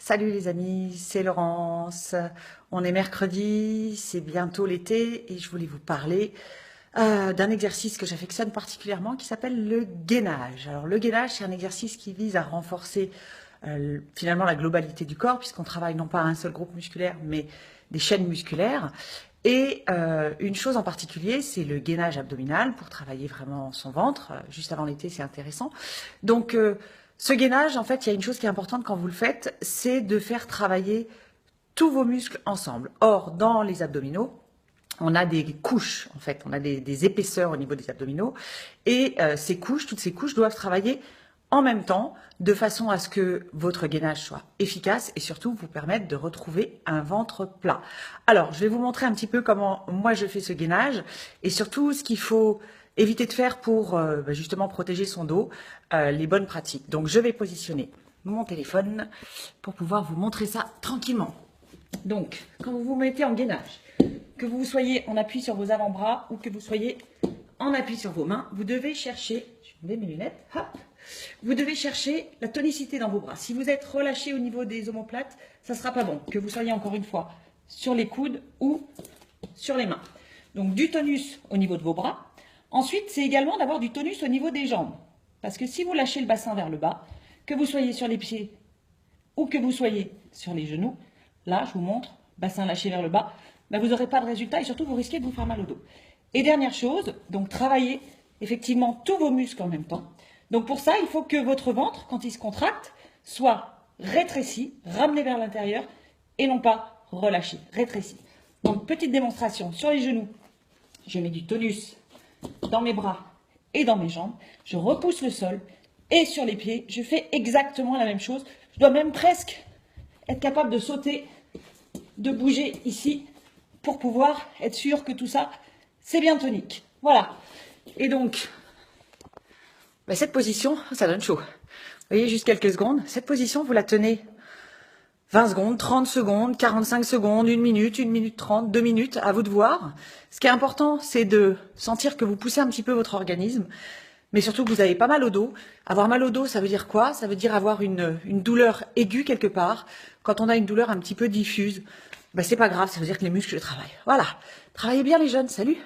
Salut les amis, c'est Laurence. On est mercredi, c'est bientôt l'été et je voulais vous parler d'un exercice que j'affectionne particulièrement qui s'appelle le gainage. Alors le gainage, c'est un exercice qui vise à renforcer finalement la globalité du corps puisqu'on travaille non pas un seul groupe musculaire mais des chaînes musculaires. Et une chose en particulier, c'est le gainage abdominal pour travailler vraiment son ventre. Juste avant l'été, c'est intéressant. Donc, ce gainage, en fait, il y a une chose qui est importante quand vous le faites, c'est de faire travailler tous vos muscles ensemble. Or, dans les abdominaux, on a des couches, en fait, on a des épaisseurs au niveau des abdominaux. Et toutes ces couches doivent travailler en même temps, de façon à ce que votre gainage soit efficace et surtout vous permettre de retrouver un ventre plat. Alors, je vais vous montrer un petit peu comment moi je fais ce gainage et surtout ce qu'il faut éviter de faire pour justement protéger son dos, les bonnes pratiques. Donc, je vais positionner mon téléphone pour pouvoir vous montrer ça tranquillement. Donc, quand vous vous mettez en gainage, que vous soyez en appui sur vos avant-bras ou que vous soyez en appui sur vos mains, vous devez chercher, je mets mes lunettes, hop, vous devez chercher la tonicité dans vos bras. Si vous êtes relâché au niveau des omoplates, ça ne sera pas bon, que vous soyez encore une fois sur les coudes ou sur les mains. Donc du tonus au niveau de vos bras. Ensuite, c'est également d'avoir du tonus au niveau des jambes. Parce que si vous lâchez le bassin vers le bas, que vous soyez sur les pieds ou que vous soyez sur les genoux, là, je vous montre, bassin lâché vers le bas, ben vous n'aurez pas de résultat et surtout vous risquez de vous faire mal au dos. Et dernière chose, donc travaillez effectivement tous vos muscles en même temps. Donc pour ça, il faut que votre ventre, quand il se contracte, soit rétréci, ramené vers l'intérieur et non pas relâché, rétréci. Donc petite démonstration sur les genoux, je mets du tonus dans mes bras et dans mes jambes, je repousse le sol et sur les pieds, je fais exactement la même chose. Je dois même presque être capable de sauter, de bouger ici pour pouvoir être sûr que tout ça, c'est bien tonique. Voilà. Et donc, cette position, ça donne chaud. Vous voyez, juste quelques secondes. Cette position, vous la tenez 20 secondes, 30 secondes, 45 secondes, 1 minute 30, 2 minutes, à vous de voir. Ce qui est important, c'est de sentir que vous poussez un petit peu votre organisme, mais surtout que vous avez pas mal au dos. Avoir mal au dos, ça veut dire quoi? Ça veut dire avoir une douleur aiguë quelque part. Quand on a une douleur un petit peu diffuse, c'est pas grave, ça veut dire que les muscles travaillent. Voilà. Travaillez bien les jeunes, salut!